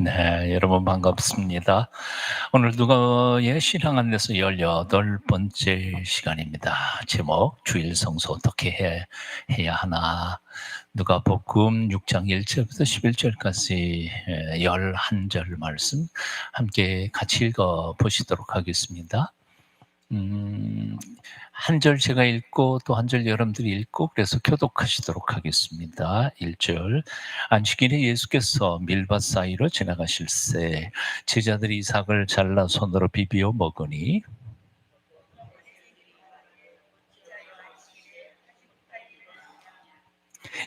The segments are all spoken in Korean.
네, 여러분 반갑습니다. 오늘 누가의 신앙 안내서 18번째 시간입니다. 제목 주일 성수 어떻게 해야 하나. 누가복음 6장 1절부터 11절까지 11절 말씀 함께 같이 읽어 보시도록 하겠습니다. 한 절 제가 읽고 또 한 절 여러분들이 읽고 그래서 교독하시도록 하겠습니다. 1절 안식일에 예수께서 밀밭 사이로 지나가실새 제자들이 이삭을 잘라 손으로 비비어 먹으니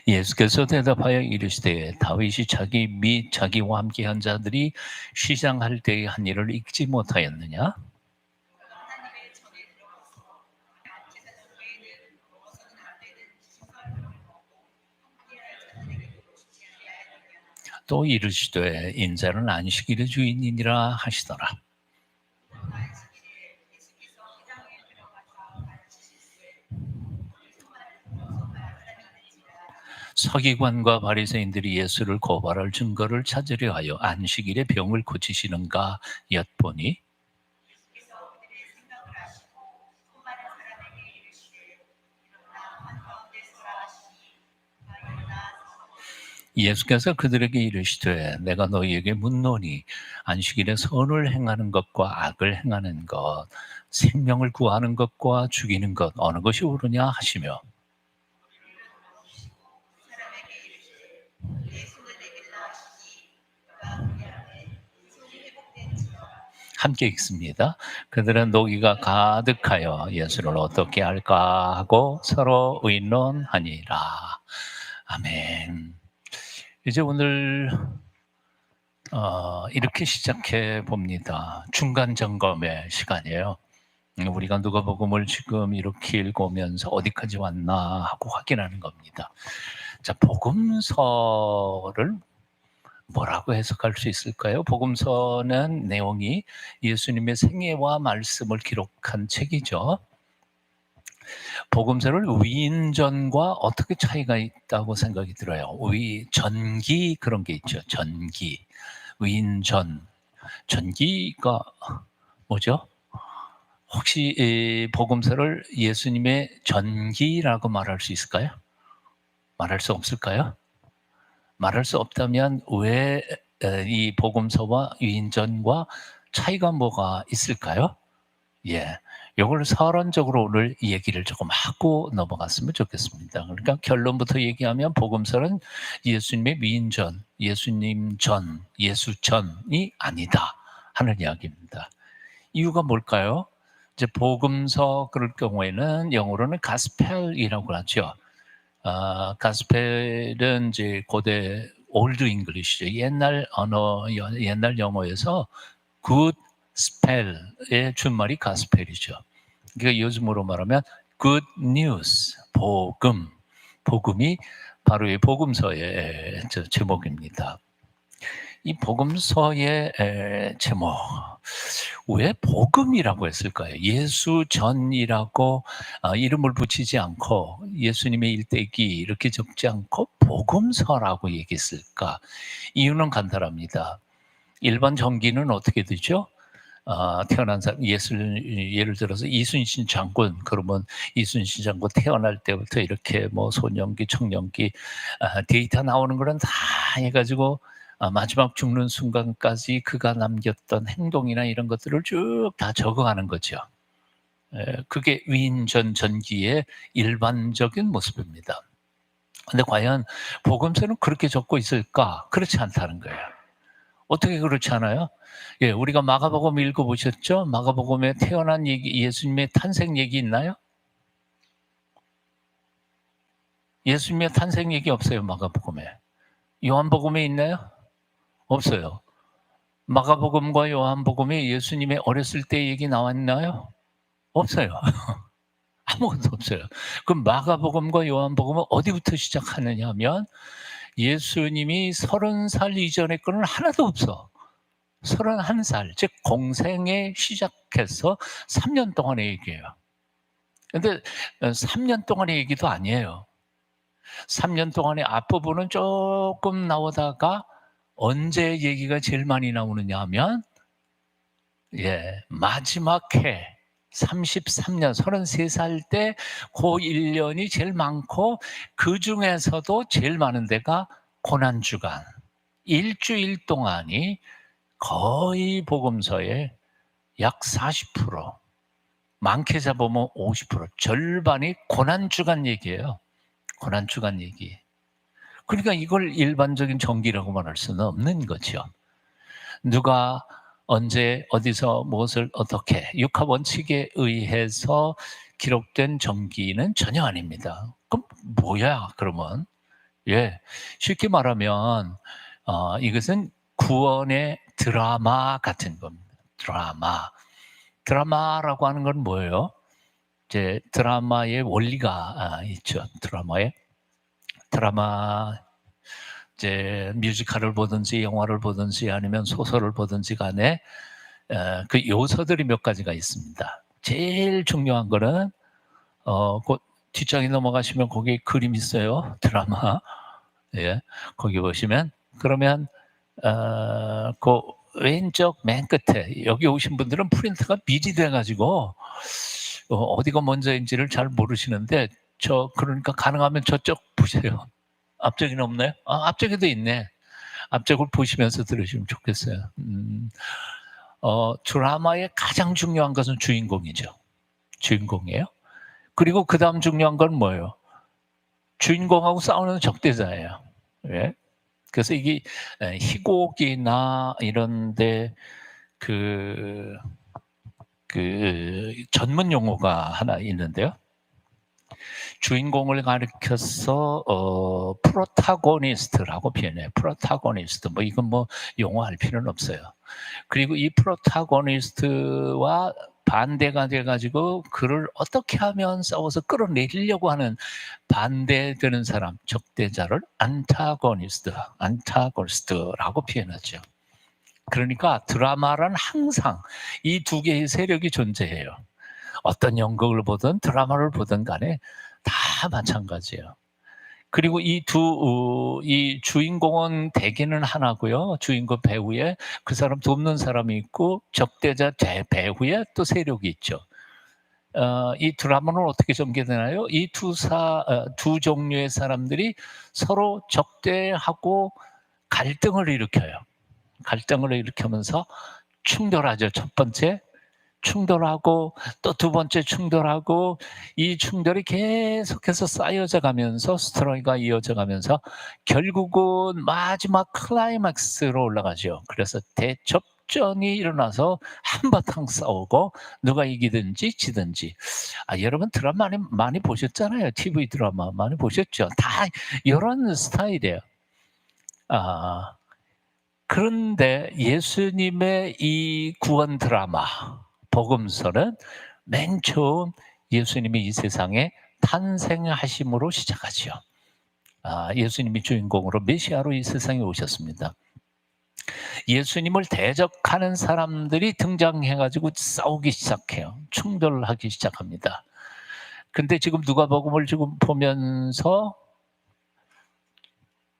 예수께서 대답하여 이르시되 다윗이 자기 및 자기와 함께한 자들이 시장할 때의 한 일을 잊지 못하였느냐? 또 이르시되 인자는 안식일의 주인이니라 하시더라. 서기관과 바리새인들이 예수를 고발할 증거를 찾으려 하여 안식일에 병을 고치시는가 엿보니 예수께서 그들에게 이르시되 내가 너희에게 묻노니 안식일에 선을 행하는 것과 악을 행하는 것 생명을 구하는 것과 죽이는 것 어느 것이 옳으냐 하시며 함께 읽습니다. 그들은 노기가 가득하여 예수를 어떻게 할까 하고 서로 의논하니라. 아멘. 이제 오늘 이렇게 시작해 봅니다. 중간 점검의 시간이에요. 우리가 누가복음을 지금 이렇게 읽으면서 어디까지 왔나 하고 확인하는 겁니다. 자, 복음서를 뭐라고 해석할 수 있을까요? 복음서는 내용이 예수님의 생애와 말씀을 기록한 책이죠. 복음서를 위인전과 어떻게 차이가 있다고 생각이 들어요? 전기 그런 게 있죠. 전기, 위인전, 전기가 뭐죠? 혹시 이 복음서를 예수님의 전기라고 말할 수 있을까요? 말할 수 없을까요? 말할 수 없다면 왜 이 복음서와 위인전과 차이가 뭐가 있을까요? 예. 요걸 서론적으로 오늘 이 얘기를 조금 하고 넘어갔으면 좋겠습니다. 그러니까 결론부터 얘기하면 복음서는 예수님의 위인전, 예수님 전, 예수 전이 아니다 하는 이야기입니다. 이유가 뭘까요? 이제 복음서 그럴 경우에는 영어로는 가스펠이라고 하죠. 가스펠은 이제 고대 올드 잉글리시죠. 옛날 언어, 옛날 영어에서 good spell의 준말이 가스펠이죠. 그러니까 요즘으로 말하면 good news, 복음, 복음이 바로 이 복음서의 제목입니다. 이 복음서의 제목, 왜 복음이라고 했을까요? 예수 전이라고 이름을 붙이지 않고 예수님의 일대기 이렇게 적지 않고 복음서라고 얘기했을까? 이유는 간단합니다. 일반 전기는 어떻게 되죠? 태어난 사람, 예를 들어서 이순신 장군, 그러면 이순신 장군 태어날 때부터 이렇게 뭐 소년기, 청년기, 데이터 나오는 거는 다 해가지고 마지막 죽는 순간까지 그가 남겼던 행동이나 이런 것들을 쭉 다 적어가는 거죠. 그게 위인전 전기의 일반적인 모습입니다. 근데 과연 복음서는 그렇게 적고 있을까? 그렇지 않다는 거예요. 어떻게 그렇지 않아요? 예, 우리가 마가복음 읽어보셨죠? 마가복음에 태어난 얘기, 예수님의 탄생 얘기 있나요? 예수님의 탄생 얘기 없어요, 마가복음에. 요한복음에 있나요? 없어요. 마가복음과 요한복음에 예수님의 어렸을 때 얘기 나왔나요? 없어요. 아무것도 없어요. 그럼 마가복음과 요한복음은 어디부터 시작하느냐 하면 예수님이 30살 이전의 거는 하나도 없어. 31살, 즉 공생에 시작해서 3년 동안의 얘기예요. 근데 3년 동안의 얘기도 아니에요. 3년 동안의 앞부분은 조금 나오다가 언제 얘기가 제일 많이 나오느냐 하면 마지막 해 33년 33살 때 그 1년이 제일 많고 그중에서도 제일 많은 데가 고난주간. 일주일 동안이 거의 복음서의 약 40%, 많게 잡으면 50%, 절반이 고난주간 얘기예요. 고난주간 얘기. 그러니까 이걸 일반적인 정기라고 말할 수는 없는 거죠. 누가 언제 어디서 무엇을 어떻게 육합 원칙에 의해서 기록된 정기는 전혀 아닙니다. 그럼 뭐야 그러면? 쉽게 말하면 이것은 구원의 드라마 같은 겁니다. 드라마라고 하는 건 뭐예요? 이제 드라마의 원리가 있죠. 드라마 이제 뮤지컬을 보든지 영화를 보든지 아니면 소설을 보든지 간에 그 요소들이 몇 가지가 있습니다. 제일 중요한 거는 그 뒷장에 넘어가시면 거기 그림 있어요. 드라마. 거기 보시면 그러면 그 왼쪽 맨 끝에 여기 오신 분들은 프린트가 미리 돼가지고 어디가 먼저인지를 잘 모르시는데 그러니까 가능하면 저쪽 보세요. 앞쪽에는 없나요? 앞쪽에도 있네. 앞쪽을 보시면서 들으시면 좋겠어요. 드라마의 가장 중요한 것은 주인공이죠. 주인공이에요. 그리고 그 다음 중요한 건 뭐예요? 주인공하고 싸우는 적대자예요. 그래서 이게 희곡이나 이런데 그 전문 용어가 하나 있는데요. 주인공을 가리켜서 프로타고니스트라고 표현해요. 프로타고니스트. 이건 용어할 필요는 없어요. 그리고 이 프로타고니스트와 반대가 돼가지고 그를 어떻게 하면 싸워서 끌어내리려고 하는 반대되는 사람, 적대자를 안타고니스트라고 표현하죠. 그러니까 드라마란 항상 이 두 개의 세력이 존재해요. 어떤 연극을 보든 드라마를 보든 간에 다 마찬가지예요. 그리고 이 주인공은 대개는 하나고요. 주인공 배후에 그 사람 돕는 사람이 있고 적대자 배후에 또 세력이 있죠. 이 드라마는 어떻게 전개되나요? 이 두 종류의 사람들이 서로 적대하고 갈등을 일으켜요. 갈등을 일으키면서 충돌하죠. 첫 번째 충돌하고 또 두 번째 충돌하고 이 충돌이 계속해서 쌓여져 가면서 스토리가 이어져 가면서 결국은 마지막 클라이맥스로 올라가죠. 그래서 대접전이 일어나서 한바탕 싸우고 누가 이기든지 지든지. 여러분 드라마 많이 보셨잖아요. TV 드라마 많이 보셨죠. 다 이런 스타일이에요. 그런데 예수님의 이 구원 드라마 복음서는 맨 처음 예수님이 이 세상에 탄생하심으로 시작하죠. 예수님이 주인공으로 메시아로 이 세상에 오셨습니다. 예수님을 대적하는 사람들이 등장해가지고 싸우기 시작해요. 충돌하기 시작합니다. 근데 지금 누가복음을 지금 보면서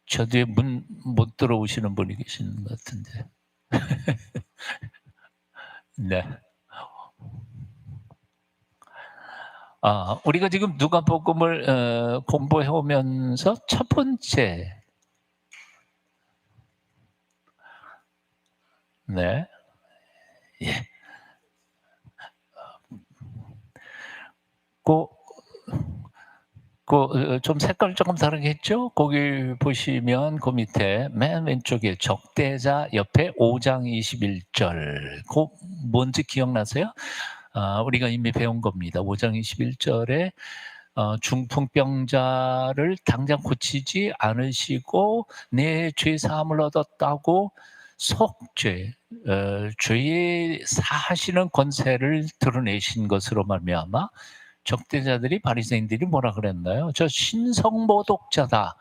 저 뒤에 문 못 들어오시는 분이 계시는 것 같은데. 네. 우리가 지금 누가복음을 공부해 오면서 첫 번째 좀 색깔 조금 다르겠죠? 거기 보시면 그 밑에 맨 왼쪽에 적대자 옆에 5장 21절 뭔지 기억나세요? 우리가 이미 배운 겁니다. 5장 21절에 중풍병자를 당장 고치지 않으시고 내 죄 사함을 얻었다고 속죄, 죄의 사하시는 권세를 드러내신 것으로 말미암아 적대자들이 바리새인들이 뭐라 그랬나요? 저 신성모독자다.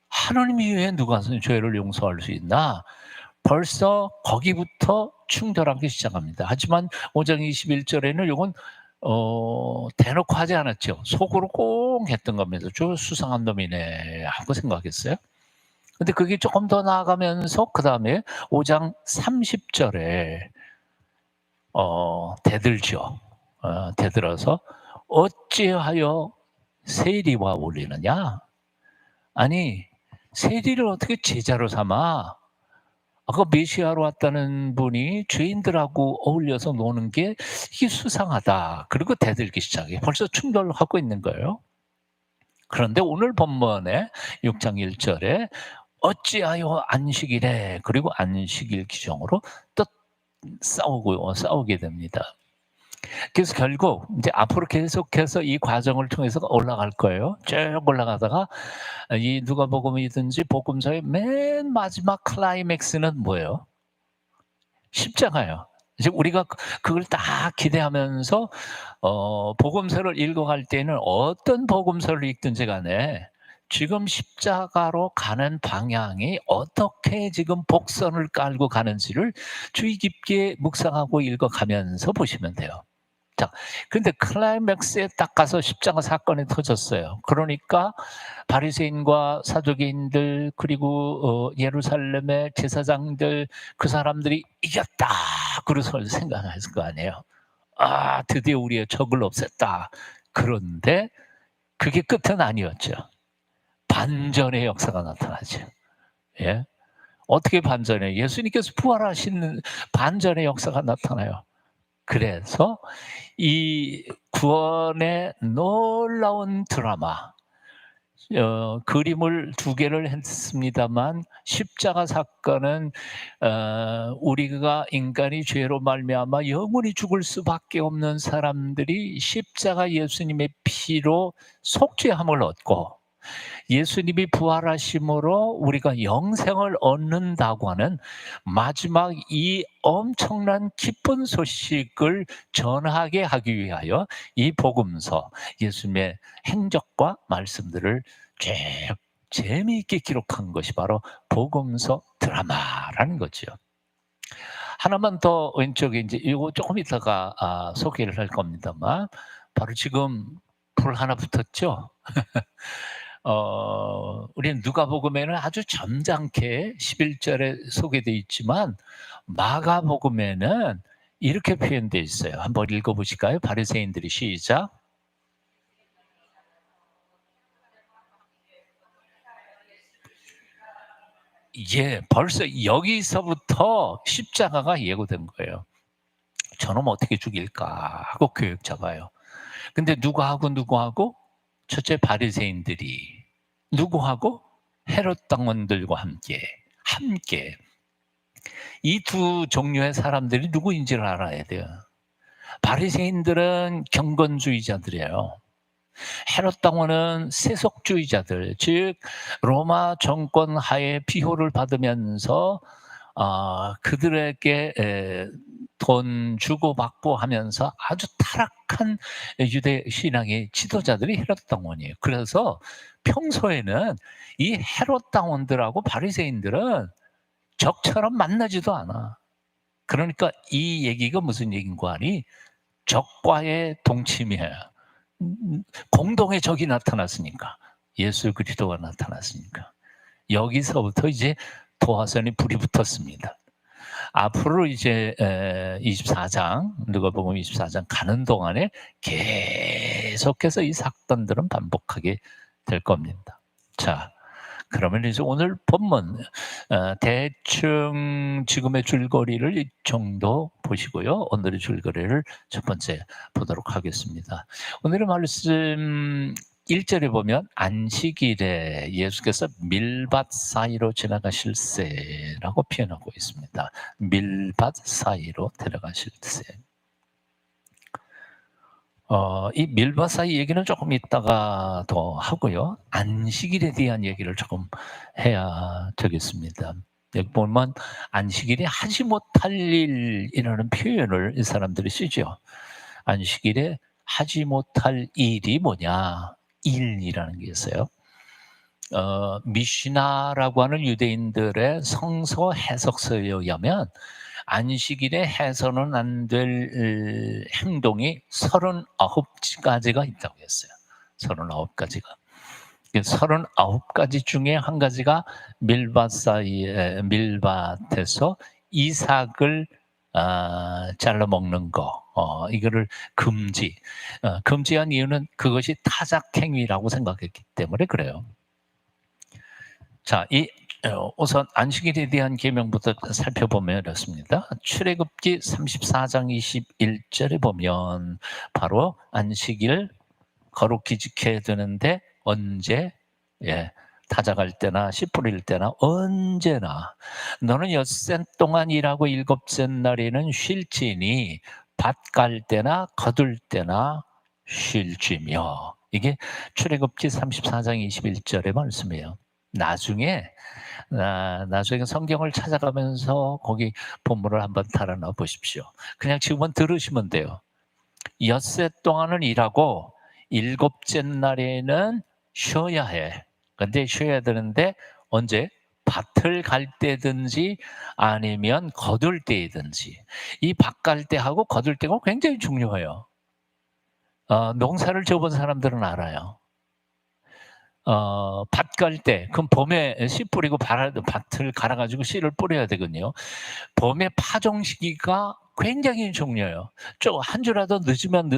하나님이 왜 누가 죄를 용서할 수 있나? 벌써 거기부터 충돌하기 시작합니다. 하지만 5장 21절에는 이건 대놓고 하지 않았죠. 속으로 꽁 했던 겁니다. 저 수상한 놈이네 하고 생각했어요. 근데 그게 조금 더 나아가면서 그다음에 5장 30절에 대들죠. 대들어서 어찌하여 세리와 올리느냐? 아니, 세리를 어떻게 제자로 삼아? 아까 메시아로 왔다는 분이 죄인들하고 어울려서 노는 게 이게 수상하다. 그리고 대들기 시작해. 벌써 충돌하고 있는 거예요. 그런데 오늘 본문에 6장 1절에 어찌하여 안식일에, 그리고 안식일 규정으로 또 싸우게 됩니다. 그래서 결국 이제 앞으로 계속해서 이 과정을 통해서 올라갈 거예요. 쭉 올라가다가 이 누가복음이든지 복음서의 맨 마지막 클라이맥스는 뭐예요? 십자가예요. 이제 우리가 그걸 딱 기대하면서 복음서를 읽어갈 때는 어떤 복음서를 읽든지 간에 지금 십자가로 가는 방향이 어떻게 지금 복선을 깔고 가는지를 주의 깊게 묵상하고 읽어가면서 보시면 돼요. 자, 근데 클라이맥스에 딱 가서 십자가 사건이 터졌어요. 그러니까 바리새인과 사두개인들, 그리고 예루살렘의 제사장들, 그 사람들이 이겼다, 그래서 생각했을 거 아니에요. 아, 드디어 우리의 적을 없앴다. 그런데 그게 끝은 아니었죠. 반전의 역사가 나타나죠. 예? 어떻게 반전해요? 예수님께서 부활하시는 반전의 역사가 나타나요. 그래서 이 구원의 놀라운 드라마, 그림을 두 개를 했습니다만 십자가 사건은 우리가 인간이 죄로 말미암아 영원히 죽을 수밖에 없는 사람들이 십자가 예수님의 피로 속죄함을 얻고 예수님이 부활하심으로 우리가 영생을 얻는다고 하는 마지막 이 엄청난 기쁜 소식을 전하게 하기 위하여 이 복음서, 예수님의 행적과 말씀들을 쭉 재미있게 기록한 것이 바로 복음서 드라마라는 거죠. 하나만 더 왼쪽에 이제 이거 조금 이따가 소개를 할 겁니다만, 바로 지금 불 하나 붙었죠. 우리는 누가복음에는 아주 점잖게 11절에 소개되어 있지만 마가복음에는 이렇게 표현되어 있어요. 한번 읽어보실까요? 바리새인들이 시작. 예, 벌써 여기서부터 십자가가 예고된 거예요. 저놈 어떻게 죽일까 하고 계획 잡아요. 근데 누구하고 첫째 바리새인들이, 누구하고? 헤롯 당원들과 함께 이 두 종류의 사람들이 누구인지를 알아야 돼요. 바리새인들은 경건주의자들이에요. 헤롯 당원은 세속주의자들, 즉 로마 정권 하에 비호를 받으면서 그들에게 돈 주고받고 하면서 아주 타락한 유대 신앙의 지도자들이 헤롯 당원이에요. 그래서 평소에는 이 헤롯 당원들하고 바리새인들은 적처럼 만나지도 않아. 그러니까 이 얘기가 무슨 얘기인고 하니 적과의 동침이에요. 공동의 적이 나타났으니까, 예수 그리스도가 나타났으니까 여기서부터 이제 도화선이 불이 붙었습니다. 앞으로 이제 24장, 누가복음 24장 가는 동안에 계속해서 이 사건들은 반복하게 될 겁니다. 자, 그러면 이제 오늘 본문 대충 지금의 줄거리를 이 정도 보시고요. 오늘의 줄거리를 첫 번째 보도록 하겠습니다. 오늘의 말씀 1절에 보면 안식일에 예수께서 밀밭 사이로 지나가실세라고 표현하고 있습니다. 밀밭 사이로 들어가실세. 이 밀밭 사이 얘기는 조금 이따가 더 하고요. 안식일에 대한 얘기를 조금 해야 되겠습니다. 여기 보면 안식일에 하지 못할 일이라는 표현을 이 사람들이 쓰죠. 안식일에 하지 못할 일이 뭐냐? 일이라는 게 있어요. 미시나라고 하는 유대인들의 성서 해석서에 의하면 안식일에 해서는 안 될 행동이 39가지가 있다고 했어요. 39가지가. 39가지 중에 한 가지가 밀밭에서 이삭을 잘라 먹는 거. 이거를 금지한 이유는 그것이 타작행위라고 생각했기 때문에 그래요. 자, 우선 안식일에 대한 계명부터 살펴보면 이렇습니다. 출애굽기 34장 21절에 보면 바로 안식일 거룩히 지켜야 되는데 언제? 타작할 때나 씨 뿌릴 때나 언제나 너는 엿새 동안 일하고 일곱째 날에는 쉴지니 밭 갈 때나 거둘 때나 쉴지며. 이게 출애굽기 34장 21절의 말씀이에요. 나중에 성경을 찾아가면서 거기 본문을 한번 달아놔 보십시오. 그냥 지금은 들으시면 돼요. 엿새 동안은 일하고 일곱째 날에는 쉬어야 해. 근데 쉬어야 되는데 언제? 밭을 갈 때든지 아니면 거둘 때이든지. 이 밭 갈 때하고 거둘 때가 굉장히 중요해요. 농사를 지어본 사람들은 알아요. 밭 갈 때, 그럼 봄에 씨 뿌리고 밭을 갈아가지고 씨를 뿌려야 되거든요. 봄에 파종 시기가 굉장히 중요해요. 좀 한 주라도 늦으면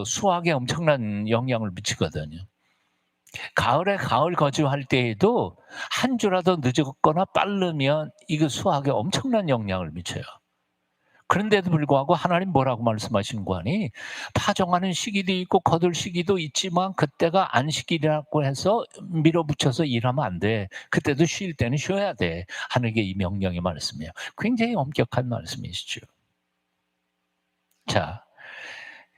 수확에 엄청난 영향을 미치거든요. 가을에 가을 거주할 때에도 한 주라도 늦었거나 빠르면 이거 수확에 엄청난 영향을 미쳐요. 그런데도 불구하고 하나님 뭐라고 말씀하시는 거 아니? 파종하는 시기도 있고 거둘 시기도 있지만 그때가 안식일이라고 해서 밀어붙여서 일하면 안 돼. 그때도 쉴 때는 쉬어야 돼. 하는 게 이 명령의 말씀이에요. 굉장히 엄격한 말씀이시죠. 자,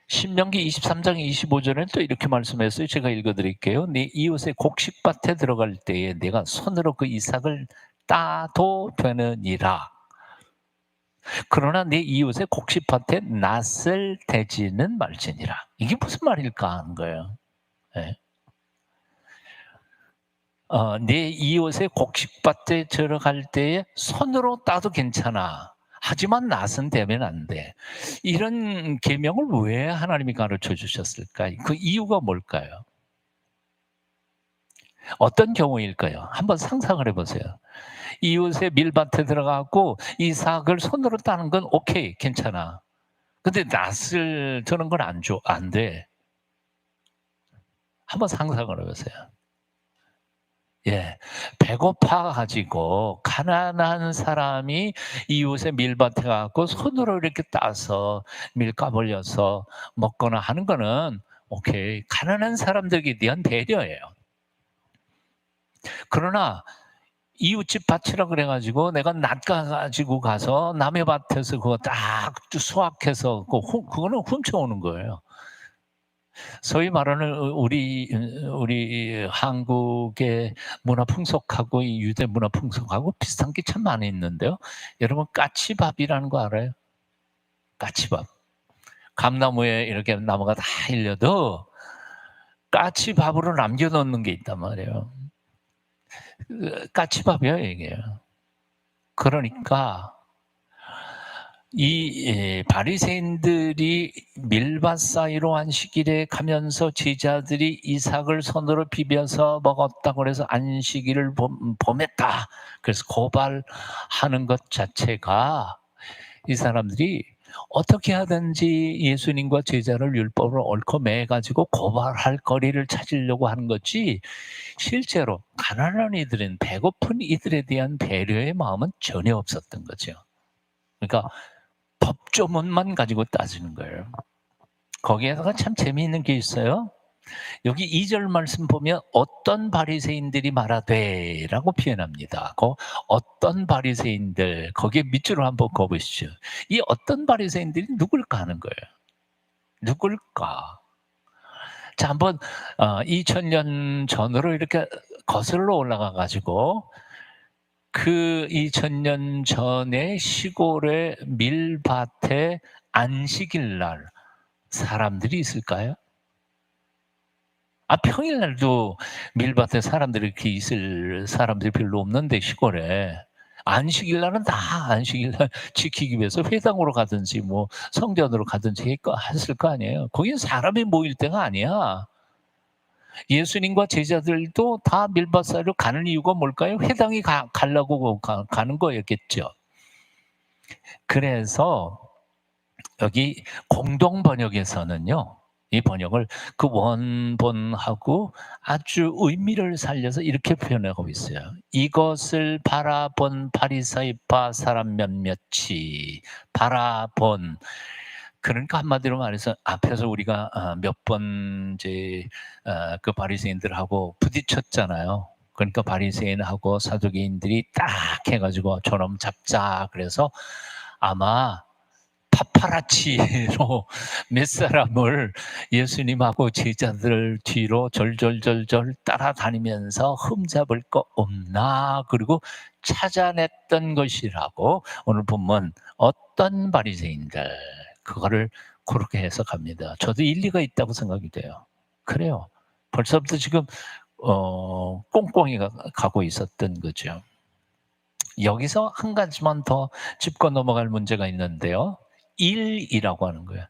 신명기 23장 25절에는 또 이렇게 말씀했어요. 제가 읽어드릴게요. 네 이웃의 곡식밭에 들어갈 때에 내가 손으로 그 이삭을 따도 되느니라. 그러나 네 이웃의 곡식밭에 낫을 대지는 말지니라. 이게 무슨 말일까 하는 거예요. 네. 네 이웃의 곡식밭에 들어갈 때에 손으로 따도 괜찮아. 하지만 낫은 대면 안 돼. 이런 계명을 왜 하나님이 가르쳐 주셨을까? 그 이유가 뭘까요? 어떤 경우일까요? 한번 상상을 해보세요. 이웃의 밀밭에 들어가고 이삭을 손으로 따는 건 오케이, 괜찮아. 근데 낫을 드는 건 안 돼. 한번 상상을 해보세요. 배고파 가지고 가난한 사람이 이웃의 밀밭에 가고 손으로 이렇게 따서 밀 까불려서 먹거나 하는 거는 오케이, 가난한 사람들에 대한 배려예요. 그러나 이웃집 밭이라 그래 가지고 내가 낫가 가지고 가서 남의 밭에서 그거 딱 수확해서 그거는 훔쳐오는 거예요. 소위 말하는 우리 한국의 문화 풍속하고 이 유대 문화 풍속하고 비슷한 게 참 많이 있는데요. 여러분 까치밥이라는 거 알아요? 까치밥. 감나무에 이렇게 나무가 다 일려도 까치밥으로 남겨 놓는 게 있단 말이에요. 까치밥이에요, 이게. 그러니까 이 바리새인들이 밀밭 사이로 안식일에 가면서 제자들이 이삭을 손으로 비벼서 먹었다고 해서 안식일을 범했다. 그래서 고발하는 것 자체가 이 사람들이 어떻게 하든지 예수님과 제자를 율법으로 얽어매 가지고 고발할 거리를 찾으려고 하는 거지, 실제로 가난한 이들은, 배고픈 이들에 대한 배려의 마음은 전혀 없었던 거죠. 그러니까 법조문만 가지고 따지는 거예요. 거기에다가 참 재미있는 게 있어요. 여기 2절 말씀 보면 어떤 바리새인들이 말하되라고 표현합니다. 어떤 바리새인들, 거기에 밑줄을 한번 그어보시죠. 이 어떤 바리새인들이 누굴까 하는 거예요. 누굴까? 자, 한번 2000년 전으로 이렇게 거슬러 올라가 가지고 그 2000년 전에 시골의 밀밭에 안식일 날 사람들이 있을까요? 평일날도 밀밭에 사람들이 이렇게 있을 사람들이 별로 없는데 시골에 안식일 날은 다 안식일 날 지키기 위해서 회당으로 가든지 뭐 성전으로 가든지 했을 거 아니에요. 거기는 사람이 모일 때가 아니야. 예수님과 제자들도 다 밀밭 사이로 가는 이유가 뭘까요? 회당이 가려고 가는 거였겠죠. 그래서 여기 공동 번역에서는요, 이 번역을 그 원본하고 아주 의미를 살려서 이렇게 표현하고 있어요. 이것을 바라본 바리사이파 사람 몇몇이 바라본, 그러니까 한마디로 말해서 앞에서 우리가 몇 번 이제 그 바리새인들하고 부딪혔잖아요. 그러니까 바리새인하고 사두개인들이 딱 해가지고 저놈 잡자. 그래서 아마 파파라치로 몇 사람을 예수님하고 제자들 뒤로 절절절절 따라다니면서 흠잡을 거 없나, 그리고 찾아냈던 것이라고 오늘 보면 어떤 바리새인들, 그거를 그렇게 해석합니다. 저도 일리가 있다고 생각이 돼요. 그래요. 벌써부터 지금 꽁꽁이 가고 있었던 거죠. 여기서 한 가지만 더 짚고 넘어갈 문제가 있는데요. 일이라고 하는 거예요.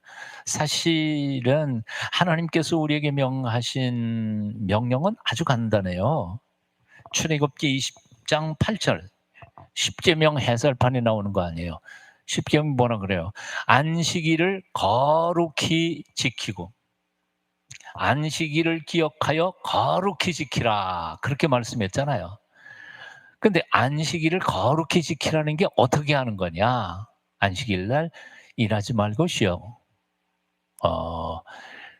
사실은 하나님께서 우리에게 명하신 명령은 아주 간단해요. 출애굽기 20장 8절 10계명 해설판에 나오는 거 아니에요. 10계명 뭐라 그래요? 안식일을 거룩히 지키고 안식일을 기억하여 거룩히 지키라, 그렇게 말씀했잖아요. 근데 안식일을 거룩히 지키라는 게 어떻게 하는 거냐? 안식일 날 일하지 말고 쉬어.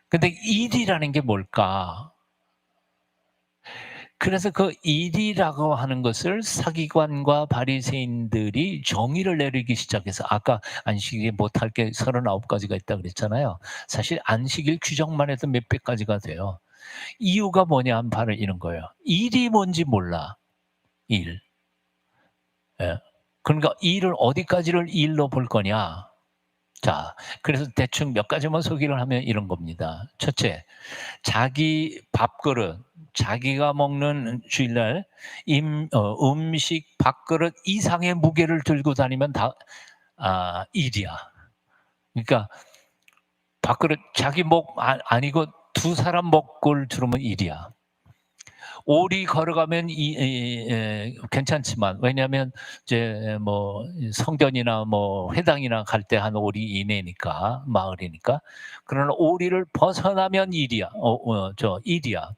근데 일이라는 게 뭘까? 그래서 그 일이라고 하는 것을 서기관과 바리새인들이 정의를 내리기 시작해서, 아까 안식일에 못할 게 39가지가 있다 그랬잖아요. 사실 안식일 규정만 해도 몇백 가지가 돼요. 이유가 뭐냐 하면 바로 이런 거예요. 일이 뭔지 몰라. 일. 예. 그러니까 일을 어디까지를 일로 볼 거냐. 자, 그래서 대충 몇 가지만 소개를 하면 이런 겁니다. 첫째, 자기 밥그릇, 자기가 먹는 주일날 음식 밥그릇 이상의 무게를 들고 다니면 다 일이야. 그러니까 밥그릇 자기 목 아니고 두 사람 목을 들으면 일이야. 오리 걸어가면 괜찮지만, 왜냐하면 이제 뭐 성전이나 뭐 회당이나 갈 때 한 오리 이내니까, 마을이니까. 그러나 오리를 벗어나면 일이야. 일이야.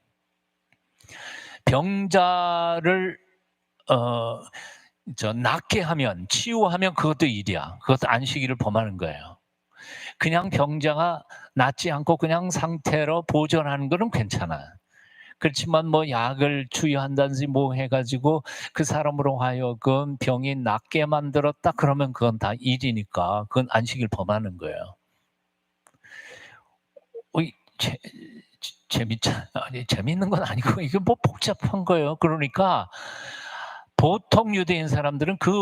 병자를 낫게 하면, 치유하면 그것도 일이야. 그것도 안식일을 범하는 거예요. 그냥 병자가 낫지 않고 그냥 상태로 보존하는 거는 괜찮아. 그렇지만 뭐 약을 투여한다든지 뭐 해가지고 그 사람으로 하여금 병이 낫게 만들었다, 그러면 그건 다 일이니까 그건 안식일 범하는 거예요. 재밌는 건 아니고 이게 뭐 복잡한 거예요. 그러니까 보통 유대인 사람들은 그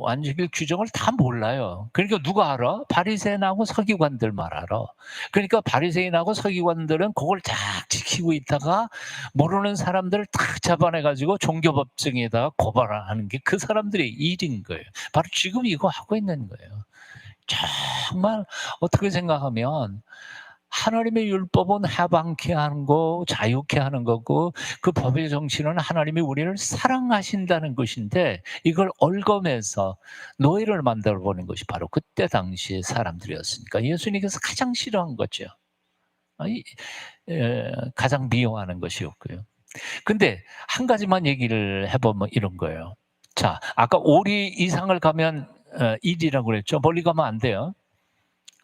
안식일 규정을 다 몰라요. 그러니까 누가 알아? 바리새인하고 서기관들만 알아. 그러니까 바리새인하고 서기관들은 그걸 딱 지키고 있다가 모르는 사람들을 딱 잡아내가지고 종교법정에다가 고발하는 게 그 사람들의 일인 거예요. 바로 지금 이거 하고 있는 거예요. 정말 어떻게 생각하면 하나님의 율법은 해방케 하는 거, 자유케 하는 거고, 그 법의 정신은 하나님이 우리를 사랑하신다는 것인데, 이걸 얽어매서 노예를 만들어 보는 것이 바로 그때 당시의 사람들이었으니까 예수님께서 가장 싫어한 거죠. 가장 미워하는 것이었고요. 근데 한 가지만 얘기를 해보면 이런 거예요. 자, 아까 오리 이상을 가면 일이라고 그랬죠. 멀리 가면 안 돼요.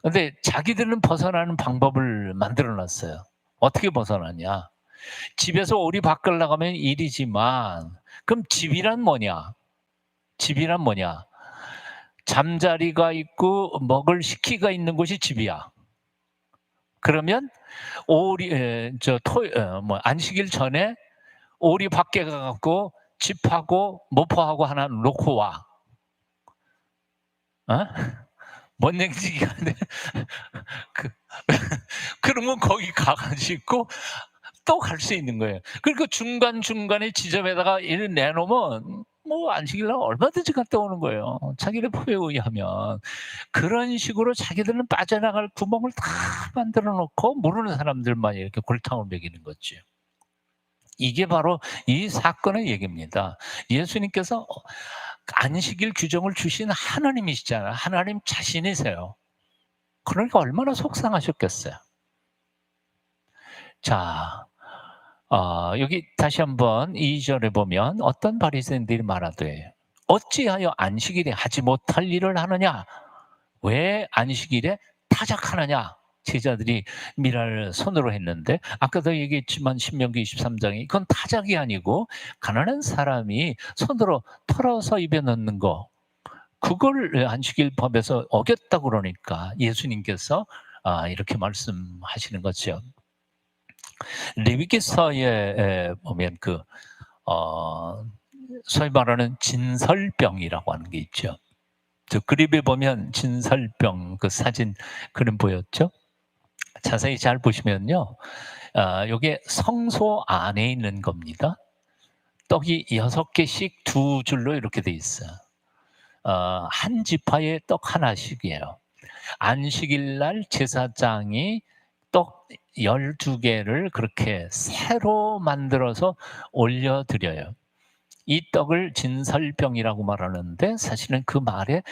근데 자기들은 벗어나는 방법을 만들어 놨어요. 어떻게 벗어나냐? 집에서 오리 밖을 나가면 일이지만, 그럼 집이란 뭐냐? 집이란 뭐냐? 잠자리가 있고 먹을 식기가 있는 곳이 집이야. 그러면 안식일 전에 오리 밖에 가갖고 집하고 모포하고 하나 놓고 와. 어? 뭔 얘기지? 그러면 거기 가가지고 또 갈 수 있는 거예요. 그러니까 중간중간에 지점에다가 일을 내놓으면 뭐 안식일 날 얼마든지 갔다 오는 거예요. 자기네 법에 의하면. 그런 식으로 자기들은 빠져나갈 구멍을 다 만들어 놓고 모르는 사람들만 이렇게 골탕을 먹이는 거지. 이게 바로 이 사건의 얘기입니다. 예수님께서 안식일 규정을 주신 하나님이시잖아요. 하나님 자신이세요. 그러니까 얼마나 속상하셨겠어요. 자, 여기 다시 한번 2절에 보면 어떤 바리새인들이 말하되 어찌하여 안식일에 하지 못할 일을 하느냐? 왜 안식일에 타작하느냐? 제자들이 미랄 손으로 했는데 아까도 얘기했지만 신명기 23장에 이건 타작이 아니고 가난한 사람이 손으로 털어서 입에 넣는 거 그걸 안식일 법에서 어겼다 그러니까 예수님께서 이렇게 말씀하시는 거죠. 레위기서에 보면 소위 말하는 진설병이라고 하는 게 있죠. 저 그림에 보면 진설병 그 사진 그림 보였죠? 자세히 잘 보시면요. 요게 성소 안에 있는 겁니다. 떡이 6개씩 두 줄로 이렇게 돼 있어요. 한 지파에 떡 하나씩이에요. 안식일 날 제사장이 떡 12개를 그렇게 새로 만들어서 올려 드려요. 이 떡을 진설병이라고 말하는데 사실은 그 말의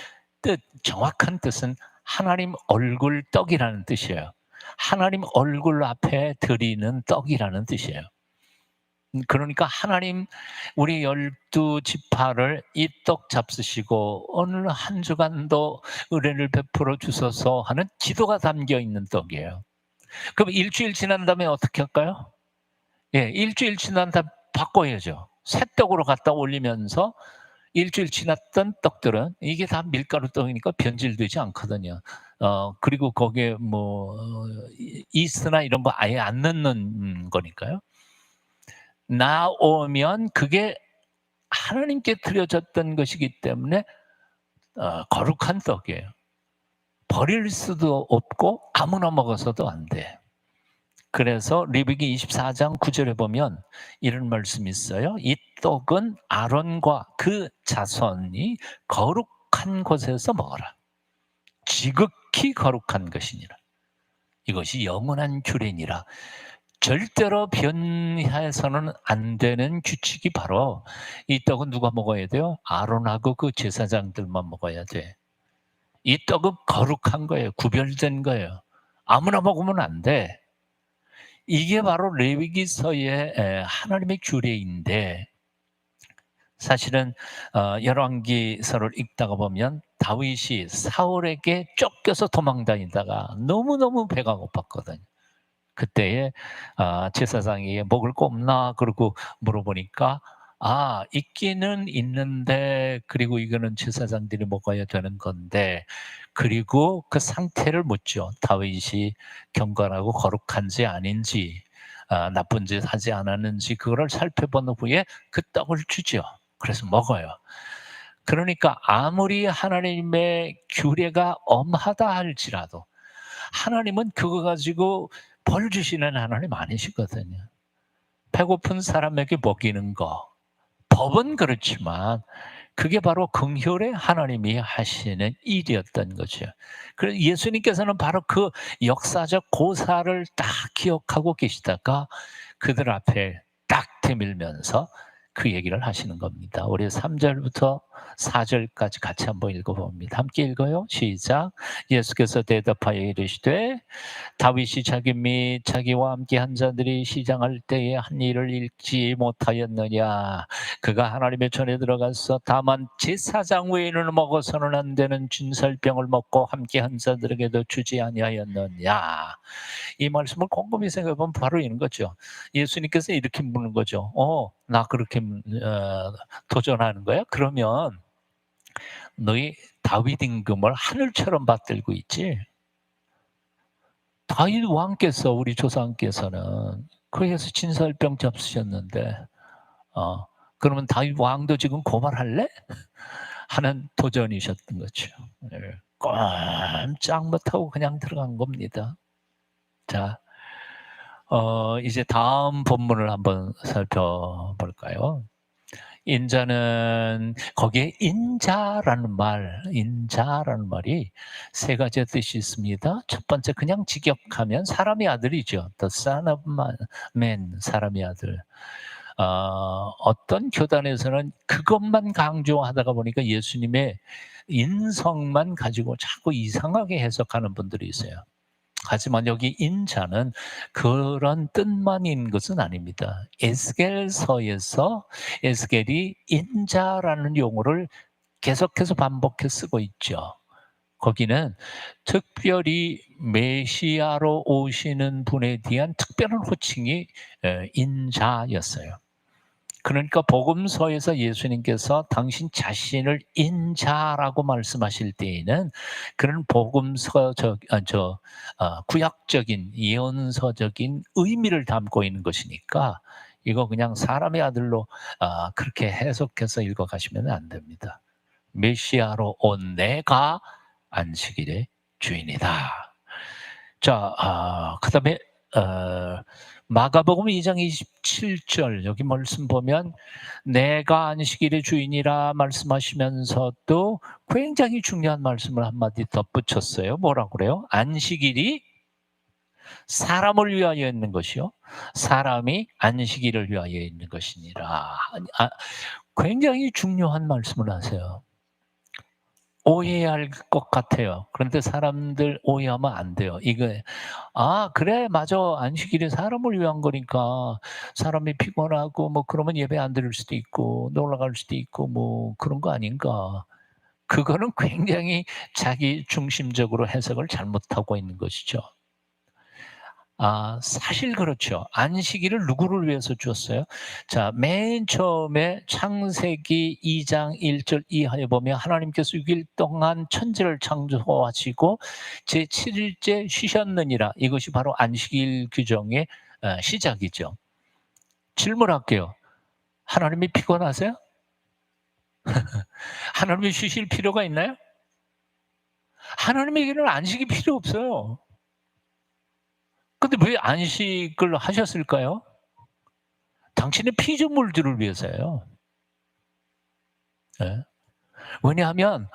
정확한 뜻은 하나님 얼굴 떡이라는 뜻이에요. 하나님 얼굴 앞에 드리는 떡이라는 뜻이에요. 그러니까 하나님 우리 12지파를 이 떡 잡수시고 오늘 한 주간도 은혜를 베풀어 주소서 하는 기도가 담겨 있는 떡이에요. 그럼 일주일 지난 다음에 어떻게 할까요? 예, 일주일 지난 다음에 바꿔야죠. 새 떡으로 갖다 올리면서 일주일 지났던 떡들은 이게 다 밀가루 떡이니까 변질되지 않거든요. 그리고 거기에 뭐 이스트나 이런 거 아예 안 넣는 거니까요. 나오면 그게 하나님께 드려졌던 것이기 때문에 거룩한 떡이에요. 버릴 수도 없고 아무나 먹어서도 안 돼. 그래서 레위기 24장 9절에 보면 이런 말씀이 있어요. 이 떡은 아론과 그 자손이 거룩한 곳에서 먹어라. 지극히 거룩한 것이니라. 이것이 영원한 규례니라. 절대로 변해서는 안 되는 규칙이 바로 이 떡은 누가 먹어야 돼요? 아론하고 그 제사장들만 먹어야 돼. 이 떡은 거룩한 거예요. 구별된 거예요. 아무나 먹으면 안 돼. 이게 바로 레위기서의 하나님의 규례인데 사실은 열왕기서를 읽다가 보면 다윗이 사울에게 쫓겨서 도망다니다가 너무너무 배가 고팠거든요. 그때에 제사장이 먹을 거 없나 그러고 물어보니까 있기는 있는데 그리고 이거는 제사장들이 먹어야 되는 건데 그리고 그 상태를 묻죠. 다윗이 경건하고 거룩한지 아닌지 나쁜 짓 하지 않았는지 그거를 살펴본 후에 그 떡을 주죠. 그래서 먹어요. 그러니까 아무리 하나님의 규례가 엄하다 할지라도 하나님은 그거 가지고 벌 주시는 하나님 아니시거든요. 배고픈 사람에게 먹이는 거. 법은 그렇지만 그게 바로 긍휼의 하나님이 하시는 일이었던 거죠. 그래서 예수님께서는 바로 그 역사적 고사를 딱 기억하고 계시다가 그들 앞에 딱 대밀면서 그 얘기를 하시는 겁니다. 우리 3절부터 4절까지 같이 한번 읽어봅니다. 함께 읽어요. 시작. 예수께서 대답하여 이르시되 다윗이 자기 및 자기와 함께 한 자들이 시장할 때에 한 일을 읽지 못하였느냐. 그가 하나님의 전에 들어가서 다만 제사장 외에는 먹어서는 안 되는 진설병을 먹고 함께 한 자들에게도 주지 아니하였느냐. 이 말씀을 곰곰이 생각해보면 바로 이런 거죠. 예수님께서 이렇게 묻는 거죠. 나 그렇게 도전하는 거야? 그러면 너희 다윗 임금을 하늘처럼 받들고 있지? 다윗 왕께서 우리 조상께서는 그래서 진설병 잡수셨는데 그러면 다윗 왕도 지금 고발할래? 하는 도전이셨던 거죠. 꼼짝 못하고 그냥 들어간 겁니다. 자, 이제 다음 본문을 한번 살펴볼까요? 인자는 거기에 인자라는 말이 세 가지 뜻이 있습니다. 첫 번째 그냥 직역하면 사람의 아들이죠. The Son of Man, 사람의 아들. 어떤 교단에서는 그것만 강조하다가 보니까 예수님의 인성만 가지고 자꾸 이상하게 해석하는 분들이 있어요. 하지만 여기 인자는 그런 뜻만 있는 것은 아닙니다. 에스겔서에서 에스겔이 인자라는 용어를 계속해서 반복해 쓰고 있죠. 거기는 특별히 메시아로 오시는 분에 대한 특별한 호칭이 인자였어요. 그러니까 복음서에서 예수님께서 당신 자신을 인자라고 말씀하실 때에는 그런 구약적인 예언서적인 의미를 담고 있는 것이니까 이거 그냥 사람의 아들로 그렇게 해석해서 읽어가시면 안 됩니다. 메시아로 온 내가 안식일의 주인이다. 자, 그다음에 마가복음 2장 27절 여기 말씀 보면 내가 안식일의 주인이라 말씀하시면서도 굉장히 중요한 말씀을 한마디 덧붙였어요. 뭐라고 그래요? 안식일이 사람을 위하여 있는 것이요, 사람이 안식일을 위하여 있는 것이니라. 굉장히 중요한 말씀을 하세요. 오해할 것 같아요. 그런데 사람들 오해하면 안 돼요. 이거 그래 맞아. 안식일이 사람을 위한 거니까 사람이 피곤하고 뭐 그러면 예배 안 드릴 수도 있고 놀러 갈 수도 있고 뭐 그런 거 아닌가. 그거는 굉장히 자기 중심적으로 해석을 잘못하고 있는 것이죠. 사실 그렇죠. 안식일을 누구를 위해서 주었어요? 자, 맨 처음에 창세기 2장 1절 이하에 보면 하나님께서 6일 동안 천지를 창조하시고 제7일째 쉬셨느니라. 이것이 바로 안식일 규정의 시작이죠. 질문할게요. 하나님이 피곤하세요? 하나님이 쉬실 필요가 있나요? 하나님에게는 안식이 필요 없어요. 근데 왜 안식을 하셨을까요? 당신의 피조물들을 위해서예요. 네. 왜냐하면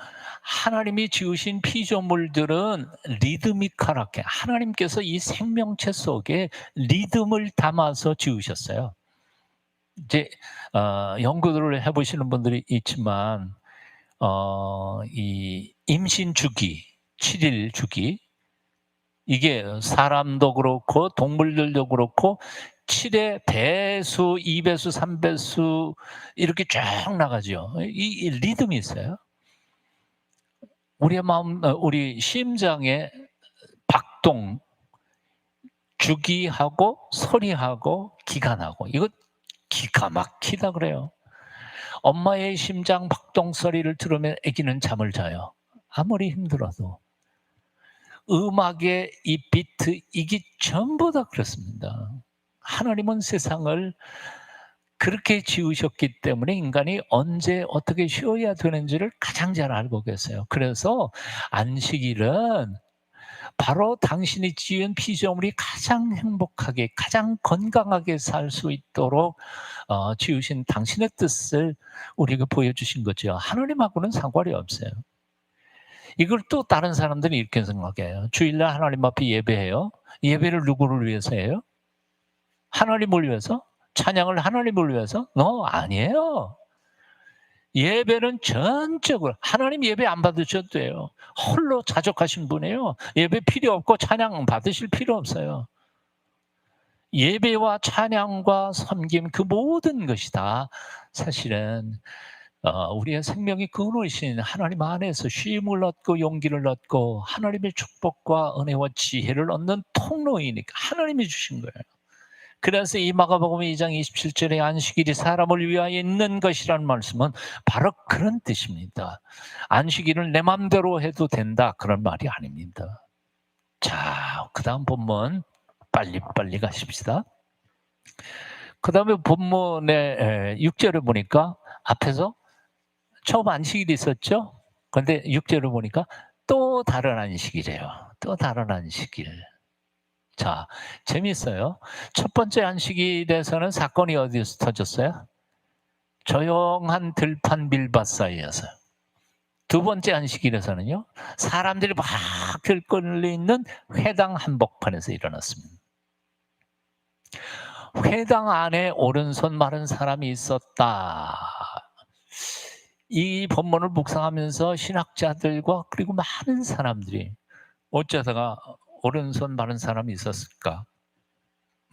하나님이 지으신 피조물들은 리드미컬하게 하나님께서 이 생명체 속에 리듬을 담아서 지으셨어요. 이제 연구를 해보시는 분들이 있지만 이 임신 주기, 7일 주기, 이게 사람도 그렇고 동물들도 그렇고 7의 배수, 2배수, 3배수 이렇게 쫙 나가죠. 이 리듬이 있어요. 우리의 마음, 우리 심장의 박동, 주기하고 소리하고 기관하고 이거 기가 막히다 그래요. 엄마의 심장 박동 소리를 들으면 아기는 잠을 자요. 아무리 힘들어도. 음악의 이 비트 이게 전부 다 그렇습니다. 하나님은 세상을 그렇게 지으셨기 때문에 인간이 언제 어떻게 쉬어야 되는지를 가장 잘 알고 계세요. 그래서 안식일은 바로 당신이 지은 피조물이 가장 행복하게 가장 건강하게 살 수 있도록 지으신 당신의 뜻을 우리에게 보여주신 거죠. 하나님하고는 상관이 없어요. 이걸 또 다른 사람들이 이렇게 생각해요. 주일날 하나님 앞에 예배해요. 예배를 누구를 위해서 해요? 하나님을 위해서? 찬양을 하나님을 위해서? 아니에요. 예배는 전적으로 하나님 예배 안 받으셔도 돼요. 홀로 자족하신 분이에요. 예배 필요 없고 찬양 받으실 필요 없어요. 예배와 찬양과 섬김 그 모든 것이 다 사실은 우리의 생명의 근원이신 하나님 안에서 쉼을 얻고 용기를 얻고 하나님의 축복과 은혜와 지혜를 얻는 통로이니까 하나님이 주신 거예요. 그래서 이 마가복음 2장 27절에 안식일이 사람을 위하여 있는 것이라는 말씀은 바로 그런 뜻입니다. 안식일을 내 맘대로 해도 된다 그런 말이 아닙니다. 자, 그 다음 본문 빨리 가십시다. 그 다음에 본문의 6절을 보니까 앞에서 처음 안식일이 있었죠? 그런데 6절을 보니까 또 다른 안식이래요. 또 다른 안식일. 자, 재미있어요. 첫 번째 안식일에서는 사건이 어디서 터졌어요? 조용한 들판 밀밭 사이에서. 두 번째 안식일에서는요, 사람들이 막 들끓어 있는 회당 한복판에서 일어났습니다. 회당 안에 오른손 마른 사람이 있었다. 이 본문을 묵상하면서 신학자들과 그리고 많은 사람들이 어쩌다가 오른손 마른 사람이 있었을까?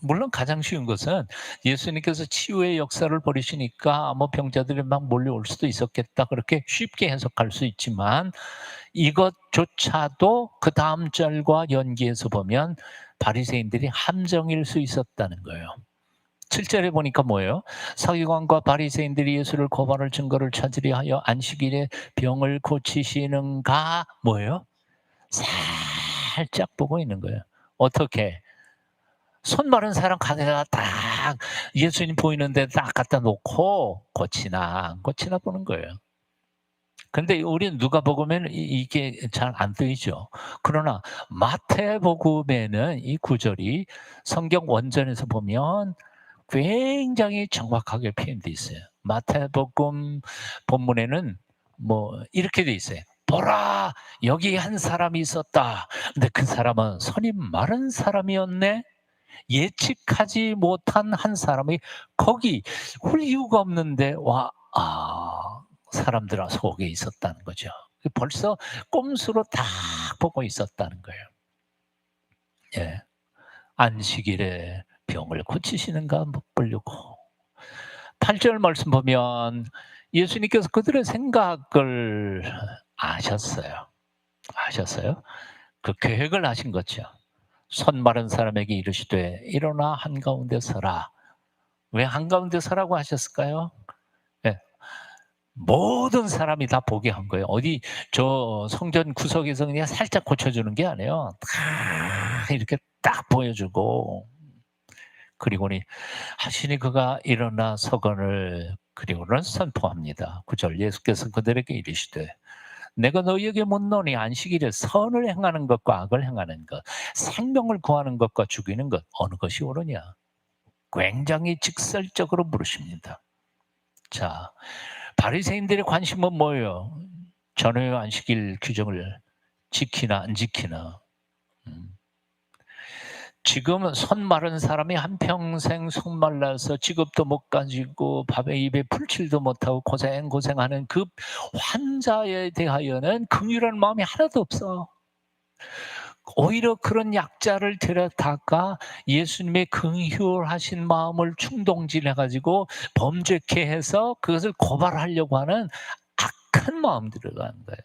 물론 가장 쉬운 것은 예수님께서 치유의 역사를 벌이시니까 뭐 병자들이 막 몰려올 수도 있었겠다, 그렇게 쉽게 해석할 수 있지만, 이것조차도 그 다음 절과 연기해서 보면 바리새인들이 함정일 수 있었다는 거예요. 7절에 보니까 뭐예요? 서기관과 바리새인들이 예수를 고발할 증거를 찾으려 하여 안식일에 병을 고치시는가, 뭐예요? 살짝 보고 있는 거예요. 어떻게? 손 마른 사람 가져다가 딱 예수님 보이는데 딱 갖다 놓고 고치나 안 고치나 보는 거예요. 근데 우리는 누가복음에는 이게 잘 안 뜨이죠. 그러나 마태복음에는 이 구절이 성경 원전에서 보면 굉장히 정확하게 표현되어 있어요. 마태복음 본문에는 뭐 이렇게 돼 있어요. 보라, 여기 한 사람이 있었다. 근데 그 사람은 손이 마른 사람이었네. 예측하지 못한 한 사람이 거기 올 이유가 없는데 사람들 속에 있었다는 거죠. 벌써 꼼수로 딱 보고 있었다는 거예요. 예. 안식일에 병을 고치시는가 못 보려고. 8절 말씀 보면 예수님께서 그들의 생각을 아셨어요. 아셨어요? 그 계획을 하신 거죠. 손 마른 사람에게 이르시되 일어나 한가운데 서라. 왜 한가운데 서라고 하셨을까요? 예. 모든 사람이 다 보게 한 거예요. 어디 저 성전 구석에서 그냥 살짝 고쳐주는 게 아니에요. 다 이렇게 딱 보여주고, 그리고는 하시니 그가 일어나 서건을 그리고는 선포합니다. 9절, 예수께서 그들에게 이르시되 내가 너희에게 묻노니 안식일에 선을 행하는 것과 악을 행하는 것, 생명을 구하는 것과 죽이는 것, 어느 것이 옳으냐? 굉장히 직설적으로 물으십니다. 자, 바리새인들의 관심은 뭐예요? 전후의 안식일 규정을 지키나 안 지키나. 지금 손 마른 사람이 한평생 속 말라서 직업도 못 가지고 밥에 입에 풀칠도 못하고 고생하는 그 환자에 대하여는 긍휼한 마음이 하나도 없어. 오히려 그런 약자를 데려다가 예수님의 긍휼하신 마음을 충동질해가지고 범죄케 해서 그것을 고발하려고 하는 악한 마음들을 가는 거예요.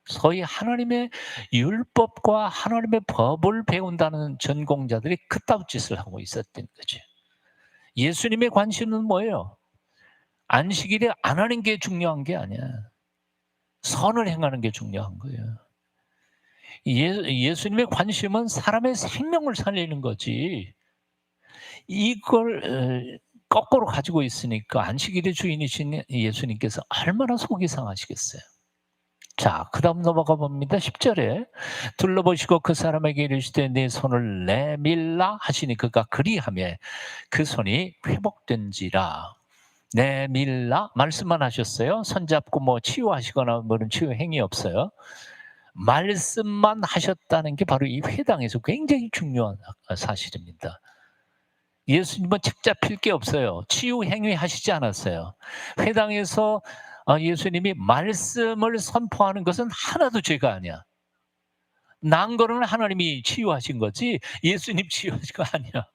소위 하나님의 율법과 하나님의 법을 배운다는 전공자들이 그따위 짓을 하고 있었던 거죠. 예수님의 관심은 뭐예요? 안식일에 안 하는 게 중요한 게 아니야. 선을 행하는 게 중요한 거예요. 예수님의 관심은 사람의 생명을 살리는 거지. 이걸 거꾸로 가지고 있으니까 안식일의 주인이신 예수님께서 얼마나 속이 상하시겠어요. 자, 그 다음 넘어가 봅니다. 10절에 둘러보시고 그 사람에게 이르시되 내 손을 내밀라 하시니 그가 그리하며 그 손이 회복된지라. 내밀라 말씀만 하셨어요. 손잡고 뭐 치유하시거나 그런 치유 행위 없어요. 말씀만 하셨다는 게 바로 이 회당에서 굉장히 중요한 사실입니다. 예수님은 책 잡힐 게 없어요. 치유 행위 하시지 않았어요. 회당에서 예수님이 말씀을 선포하는 것은 하나도 죄가 아니야. 난 거는 하나님이 치유하신 거지 예수님 치유하신 거 아니야.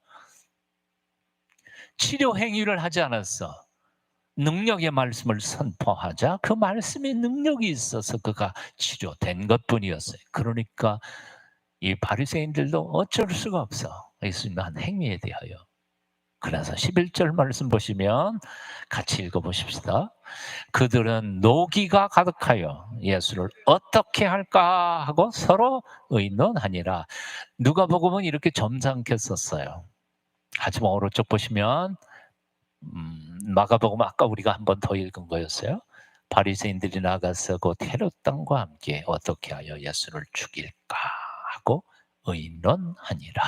치료 행위를 하지 않았어. 능력의 말씀을 선포하자 그 말씀에 능력이 있어서 그가 치료된 것뿐이었어요. 그러니까 이 바리새인들도 어쩔 수가 없어. 예수님의 한 행위에 대하여. 그래서 11절 말씀 보시면 같이 읽어보십시다. 그들은 노기가 가득하여 예수를 어떻게 할까 하고 서로 의논하니라. 누가복음은 이렇게 점잖게 썼어요. 하지만 오른쪽 보시면 마가복음 아까 우리가 한 번 더 읽은 거였어요. 바리새인들이 나가서 곧 헤롯 땅과 함께 어떻게 하여 예수를 죽일까 하고 의논하니라.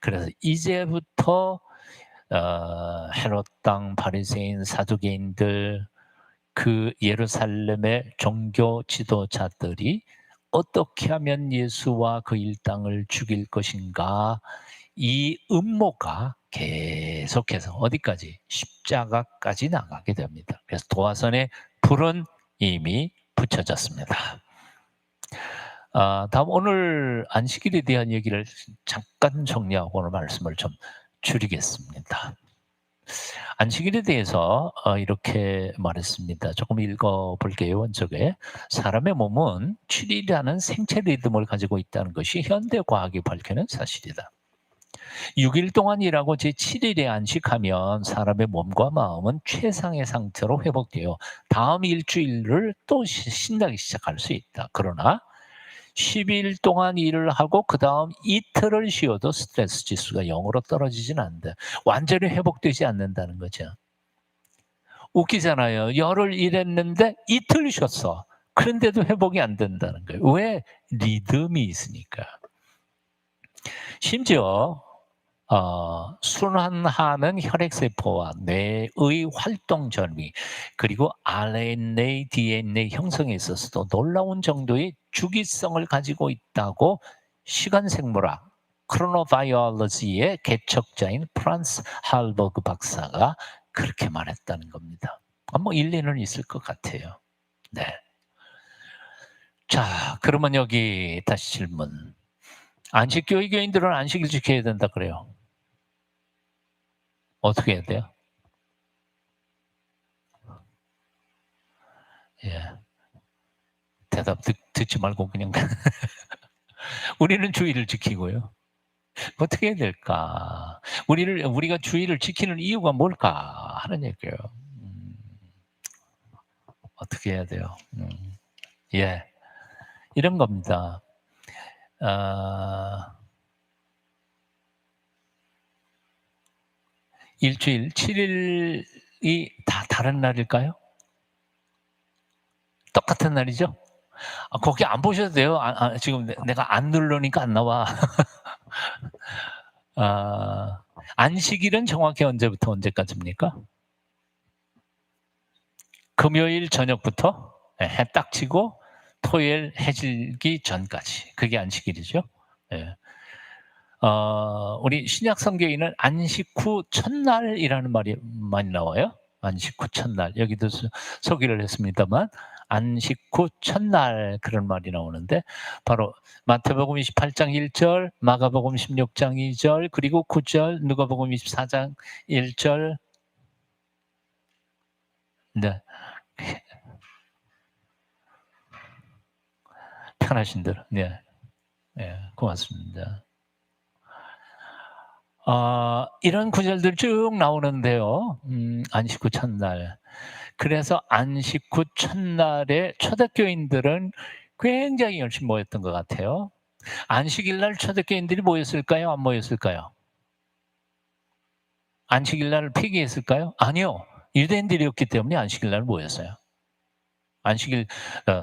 그래서 이제부터 헤롯 땅 바리새인 사두개인들 그 예루살렘의 종교 지도자들이 어떻게 하면 예수와 그 일당을 죽일 것인가, 이 음모가 계속해서 어디까지? 십자가까지 나가게 됩니다. 그래서 도화선에 불은 이미 붙여졌습니다. 다음 오늘 안식일에 대한 얘기를 잠깐 정리하고 오늘 말씀을 좀 줄이겠습니다. 안식일에 대해서 이렇게 말했습니다. 조금 읽어볼게요. 원쪽에 사람의 몸은 7일이라는 생체 리듬을 가지고 있다는 것이 현대 과학이 밝혀낸 사실이다. 6일 동안 일하고 제7일에 안식하면 사람의 몸과 마음은 최상의 상태로 회복되어 다음 일주일을 또 신나게 시작할 수 있다. 그러나 10일 동안 일을 하고 그 다음 이틀을 쉬어도 스트레스 지수가 0으로 떨어지진 않는다. 완전히 회복되지 않는다는 거죠. 웃기잖아요. 열흘 일했는데 이틀 쉬었어. 그런데도 회복이 안 된다는 거예요. 왜? 리듬이 있으니까. 심지어 순환하는 혈액세포와 뇌의 활동 전위, 그리고 RNA, DNA 형성에 있어서도 놀라운 정도의 주기성을 가지고 있다고 시간생물학 크로노바이올로지의 개척자인 프란스 할버그 박사가 그렇게 말했다는 겁니다. 뭐 일리는 있을 것 같아요. 네. 자, 그러면 여기 다시 질문. 안식교회 교인들은 안식일 지켜야 된다 그래요. 어떻게 해야 돼요? 예. 대답 듣지 말고 그냥 우리는 주의를 지키고요. 어떻게 해야 될까? 우리가 주의를 지키는 이유가 뭘까 하는 얘기예요. 어떻게 해야 돼요? 예, 이런 겁니다. 일주일 7일이 다 다른 날일까요? 똑같은 날이죠? 거기 안 보셔도 돼요. 지금 내가 안 누르니까 안 나와. 안식일은 정확히 언제부터 언제까지입니까? 금요일 저녁부터 해 딱 지고 토요일 해 지기 전까지. 그게 안식일이죠. 예. 우리 신약 성경에는 안식 후 첫날이라는 말이 많이 나와요. 안식 후 첫날. 여기도 소개를 했습니다만 안식 후 첫날 그런 말이 나오는데 바로 마태복음 28장 1절, 마가복음 16장 2절, 그리고 9절, 누가복음 24장 1절. 네. 편하신 대로. 네. 네, 고맙습니다. 이런 구절들 쭉 나오는데요. 안식 후 첫날. 그래서 안식 후 첫날에 초대교인들은 굉장히 열심히 모였던 것 같아요. 안식일 날 초대교인들이 모였을까요? 안 모였을까요? 안식일 날 폐기했을까요? 아니요. 유대인들이었기 때문에 안식일 날 모였어요. 안식일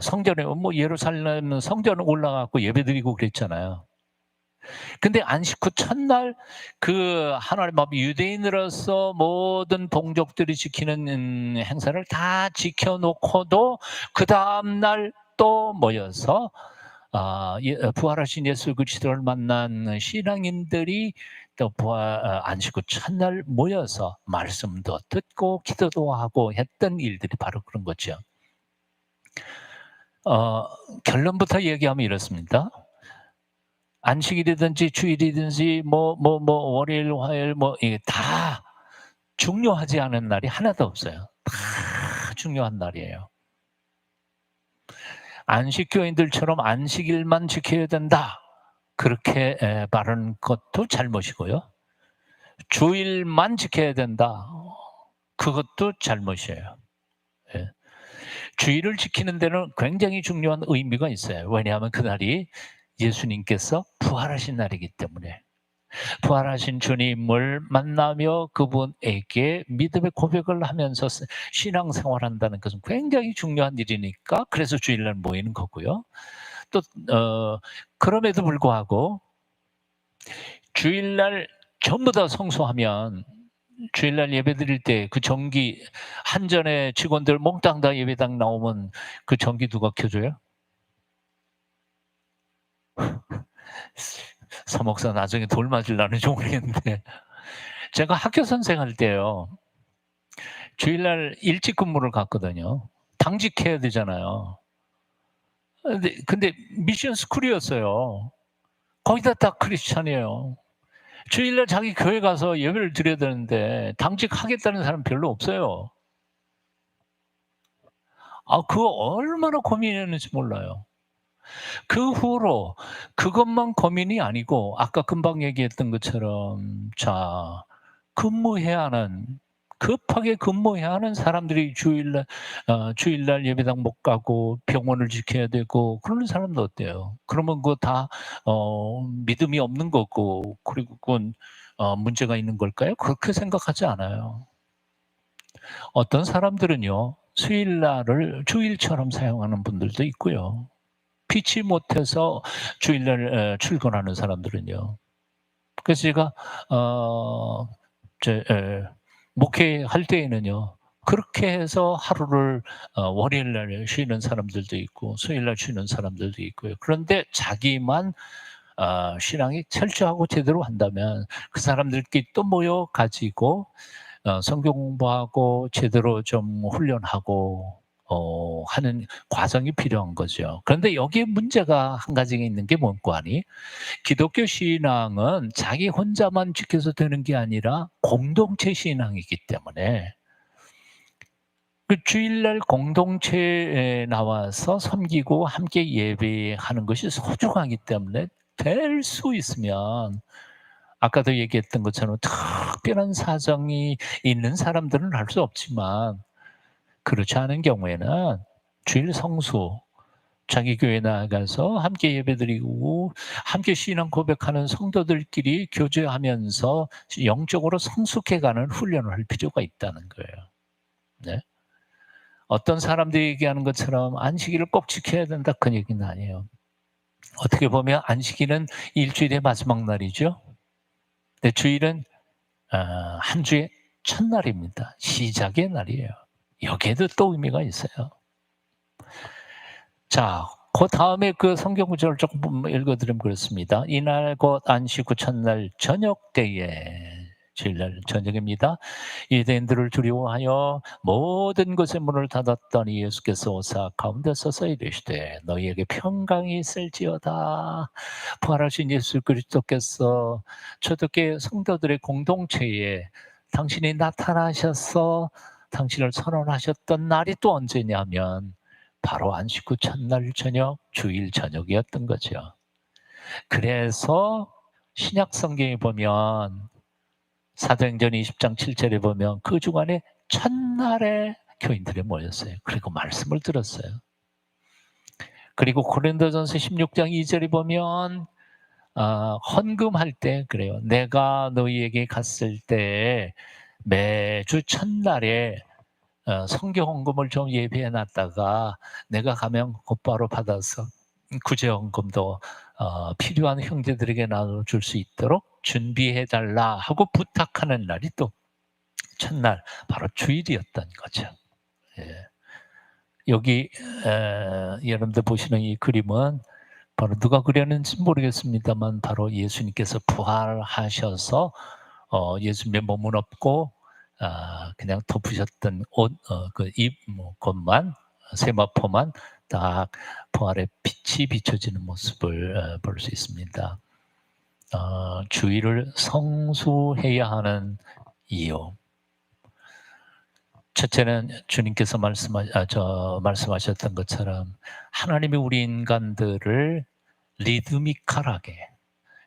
성전에 예루살렘 성전에 올라가고 예배드리고 그랬잖아요. 근데 안식 후 첫날 그 하나님 앞 유대인으로서 모든 동족들이 지키는 행사를 다 지켜놓고도 그 다음 날 또 모여서 부활하신 예수 그리스도를 만난 신앙인들이 또 안식 후 첫날 모여서 말씀도 듣고 기도도 하고 했던 일들이 바로 그런 거죠. 결론부터 얘기하면 이렇습니다. 안식일이든지 주일이든지 월요일, 화요일 이게 다 중요하지 않은 날이 하나도 없어요. 다 중요한 날이에요. 안식교인들처럼 안식일만 지켜야 된다. 그렇게 말하는 것도 잘못이고요. 주일만 지켜야 된다. 그것도 잘못이에요. 예. 주일을 지키는 데는 굉장히 중요한 의미가 있어요. 왜냐하면 그날이 예수님께서 부활하신 날이기 때문에. 부활하신 주님을 만나며 그분에게 믿음의 고백을 하면서 신앙생활한다는 것은 굉장히 중요한 일이니까 그래서 주일날 모이는 거고요. 또 그럼에도 불구하고 주일날 전부 다 성수하면 주일날 예배 드릴 때 그 전기 한전의 직원들 몽땅 다 예배당 나오면 그 전기 누가 켜줘요? 사목사 나중에 돌 맞으려는지 모르겠는데 제가 학교 선생할 때요. 주일날 일찍 근무를 갔거든요. 당직해야 되잖아요. 근데 미션 스쿨이었어요. 거기다 다 크리스찬이에요. 주일날 자기 교회 가서 예배를 드려야 되는데 당직하겠다는 사람 별로 없어요. 그거 얼마나 고민했는지 몰라요. 그 후로 그것만 고민이 아니고 아까 금방 얘기했던 것처럼 근무해야 하는 급하게 근무해야 하는 사람들이 주일날 예배당 못 가고 병원을 지켜야 되고 그러는 사람도 어때요? 그러면 그거 다 믿음이 없는 거고 그리고 그건 문제가 있는 걸까요? 그렇게 생각하지 않아요. 어떤 사람들은요. 수일날을 주일처럼 사용하는 분들도 있고요. 피치 못해서 주일날 출근하는 사람들은요. 그래서 제가 어 제 목회할 때에는요. 그렇게 해서 하루를 월요일 날 쉬는 사람들도 있고 수요일 날 쉬는 사람들도 있고요. 그런데 자기만 신앙이 철저하고 제대로 한다면 그 사람들끼리 또 모여 가지고 성경 공부하고 제대로 좀 훈련하고 하는 과정이 필요한 거죠. 그런데 여기에 문제가 한 가지가 있는 게 뭔고 하니 기독교 신앙은 자기 혼자만 지켜서 되는 게 아니라 공동체 신앙이기 때문에 그 주일날 공동체에 나와서 섬기고 함께 예배하는 것이 소중하기 때문에 될 수 있으면 아까도 얘기했던 것처럼 특별한 사정이 있는 사람들은 할 수 없지만 그렇지 않은 경우에는 주일 성수 자기 교회 나가서 함께 예배드리고 함께 신앙 고백하는 성도들끼리 교제하면서 영적으로 성숙해가는 훈련을 할 필요가 있다는 거예요. 네. 어떤 사람들이 얘기하는 것처럼 안식일을 꼭 지켜야 된다 그 얘기는 아니에요. 어떻게 보면 안식일은 일주일의 마지막 날이죠. 근데 주일은 한 주의 첫날입니다. 시작의 날이에요. 여기에도 또 의미가 있어요. 자, 그다음에 그 성경 구절을 조금 읽어 드리면 그렇습니다. 이날 곧 안식 후 첫날 저녁 때에 주일날 저녁입니다. 유대인들을 두려워하여 모든 것의 문을 닫았더니 예수께서 오사 가운데 서서 이르시되 너희에게 평강이 있을지어다. 부활하신 예수 그리스도께서 초대교회 성도들의 공동체에 당신이 나타나셔서 당신을 선언하셨던 날이 또 언제냐면 바로 안식 후 첫날 저녁 주일 저녁이었던 거죠. 그래서 신약 성경에 보면 사도행전 20장 7절에 보면 그 주간에 첫날에 교인들이 모였어요. 그리고 말씀을 들었어요. 그리고 고린도전서 16장 2절에 보면 헌금할 때 그래요. 내가 너희에게 갔을 때 매주 첫날에 성경 헌금을 좀 예비해 놨다가 내가 가면 곧바로 받아서 구제 헌금도 필요한 형제들에게 나눠줄 수 있도록 준비해 달라 하고 부탁하는 날이 또 첫날 바로 주일이었던 거죠. 예. 여기 여러분들 보시는 이 그림은 바로 누가 그렸는지 모르겠습니다만 바로 예수님께서 부활하셔서 예수님의 몸은 없고 그냥 덮으셨던 옷, 것만 세마포만 딱 부활의 빛이 비춰지는 모습을 볼 수 있습니다. 주일을 성수해야 하는 이유. 첫째는 주님께서 말씀하셨던 것처럼 하나님이 우리 인간들을 리드미컬하게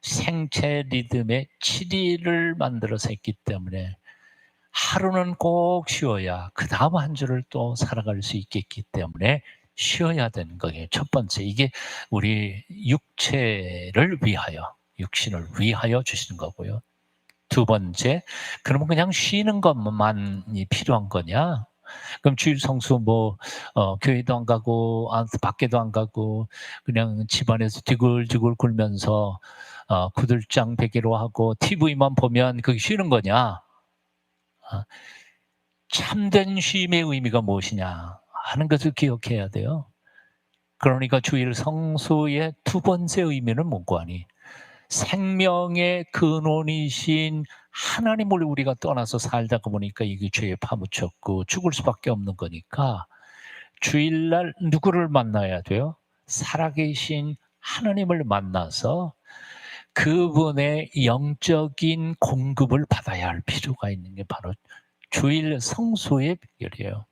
생체 리듬의 7일을 만들어서 했기 때문에 하루는 꼭 쉬어야 그 다음 한 주를 또 살아갈 수 있겠기 때문에 쉬어야 되는 거예요. 첫 번째, 이게 우리 육체를 위하여, 육신을 위하여 주시는 거고요. 두 번째, 그러면 그냥 쉬는 것만이 필요한 거냐? 그럼 주일 성수 교회도 안 가고 밖에도 안 가고 그냥 집안에서 디굴디굴 굴면서 구들장 베개로 하고 TV만 보면 그게 쉬는 거냐? 아, 참된 쉼의 의미가 무엇이냐 하는 것을 기억해야 돼요. 그러니까 주일 성수의 두 번째 의미는 뭐고 하니 생명의 근원이신 하나님을 우리가 떠나서 살다가 보니까 이게 죄에 파묻혔고 죽을 수밖에 없는 거니까 주일날 누구를 만나야 돼요? 살아계신 하나님을 만나서 그분의 영적인 공급을 받아야 할 필요가 있는 게 바로 주일 성수의 비결이에요.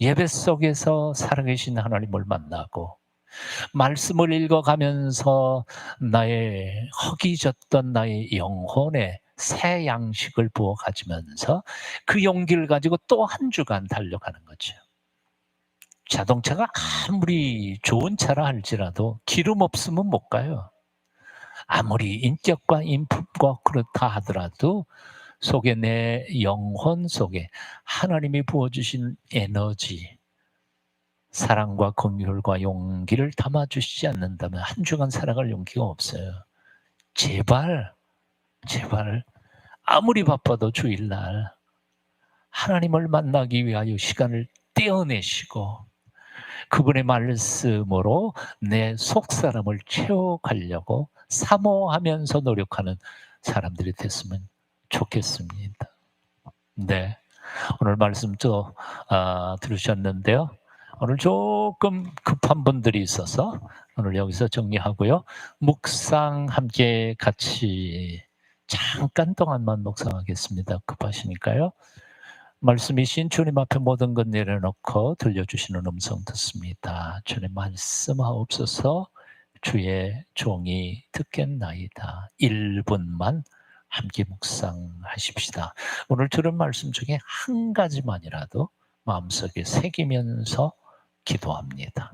예배 속에서 살아계신 하나님을 만나고 말씀을 읽어가면서 나의 허기졌던 나의 영혼에 새 양식을 부어 가지면서 그 용기를 가지고 또 한 주간 달려가는 거죠. 자동차가 아무리 좋은 차라 할지라도 기름 없으면 못 가요. 아무리 인격과 인품과 그렇다 하더라도 속에 내 영혼 속에 하나님이 부어주신 에너지, 사랑과 긍휼과 용기를 담아주시지 않는다면 한 주간 살아갈 용기가 없어요. 제발, 제발 아무리 바빠도 주일날 하나님을 만나기 위하여 시간을 떼어내시고 그분의 말씀으로 내 속사람을 채워가려고 사모하면서 노력하는 사람들이 됐으면 좋겠습니다. 네, 오늘 말씀 또 들으셨는데요. 오늘 조금 급한 분들이 있어서 오늘 여기서 정리하고요. 묵상 함께 같이 잠깐 동안만 묵상하겠습니다. 급하시니까요. 말씀이신 주님 앞에 모든 것 내려놓고 들려주시는 음성 듣습니다. 주님 말씀하옵소서. 주의 종이 듣겠나이다. 1분만 함께 묵상하십시다. 오늘 들은 말씀 중에 한 가지만이라도 마음속에 새기면서 기도합니다.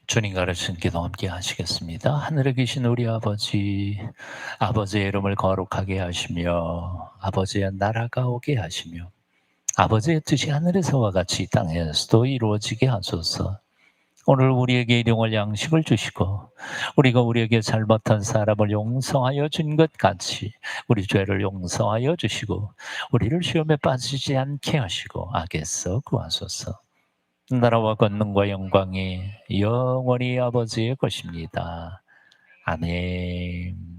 주님 가르친 기도 함께 하시겠습니다. 하늘에 계신 우리 아버지, 아버지의 이름을 거룩하게 하시며 아버지의 나라가 오게 하시며 아버지의 뜻이 하늘에서와 같이 땅에서도 이루어지게 하소서. 오늘 우리에게 일용할 양식을 주시고 우리가 우리에게 잘못한 사람을 용서하여 준 것 같이 우리 죄를 용서하여 주시고 우리를 시험에 빠지지 않게 하시고 악에서 구하소서. 나라와 권능과 영광이 영원히 아버지의 것입니다. 아멘.